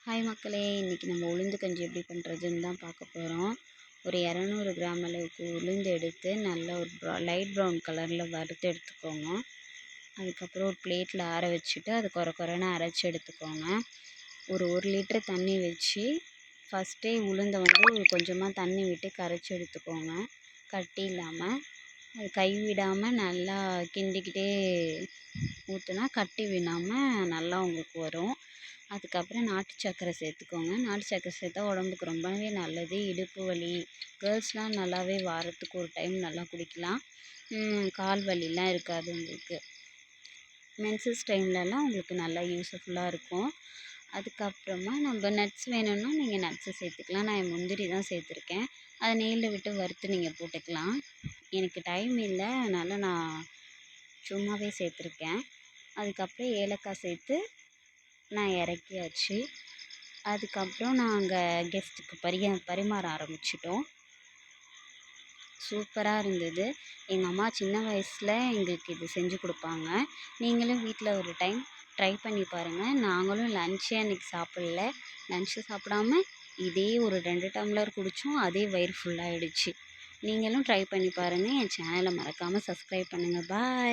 Hi மக்களே, இன்றைக்கி நம்ம உளுந்து கஞ்சி எப்படி பண்ணுறதுன்னு தான் பார்க்க போகிறோம். ஒரு 200 கிராம் அளவுக்கு உளுந்து எடுத்து நல்லா ஒரு லைட் ப்ரௌன் கலரில் வறுத்து எடுத்துக்கோங்க. அதுக்கப்புறம் ஒரு பிளேட்டில் ஆற வச்சுட்டு அது கொரன்னு அரைச்சி எடுத்துக்கோங்க. ஒரு 1 லிட்டர் தண்ணி வச்சு ஃபஸ்ட்டே உளுந்தை கொஞ்சமாக தண்ணி விட்டு கரைச்சி எடுத்துக்கோங்க. கட்டி இல்லாமல் அது கைவிடாமல் நல்லா கிண்டிக்கிட்டே ஊற்றுனா கட்டி விடாமல் நல்லா உங்களுக்கு வரும். அதுக்கப்புறம் நாட்டு சர்க்கரை சேர்த்துக்கோங்க. நாட்டு சர்க்கரை சேர்த்தா உடம்புக்கு ரொம்பவே நல்லது. இடுப்பு வலி, கேர்ள்ஸ்லாம் நல்லாவே வாரத்துக்கு ஒரு டைம் நல்லா குடிக்கலாம். கால் வலிலாம் இருக்காது உங்களுக்கு. மென்சஸ் டைம்லலாம் உங்களுக்கு நல்லா யூஸ்ஃபுல்லாக இருக்கும். அதுக்கப்புறமா நம்ம நட்ஸ் வேணும்னா நீங்கள் நட்ஸை சேர்த்துக்கலாம். நான் முந்திரி தான் சேர்த்துருக்கேன். அதை நெய்யில் விட்டு வறுத்து நீங்கள் போட்டுக்கலாம். எனக்கு டைம் இல்லை, அதனால் நான் சும்மாவே சேர்த்துருக்கேன். அதுக்கப்புறம் ஏலக்காய் சேர்த்து நான் இறக்கியாச்சு. அதுக்கப்புறம் நாங்கள் கெஸ்ட்டுக்கு பரிமாற ஆரம்பிச்சிட்டோம். சூப்பராக இருந்தது. எங்கள் அம்மா சின்ன வயசில் எங்களுக்கு இது செஞ்சு கொடுப்பாங்க. நீங்களும் வீட்டில் ஒரு டைம் ட்ரை பண்ணி பாருங்கள். நாங்களும் லன்ச்சே அன்றைக்கி சாப்பிடல. லன்ச்சு சாப்பிடாம இதே ஒரு 2 டம்ளர் குடித்தோம். அதே வயிறு ஃபுல்லாகிடுச்சு. நீங்களும் ட்ரை பண்ணி பாருங்கள். என் சேனலை மறக்காமல் சப்ஸ்கிரைப் பண்ணுங்கள். பாய்.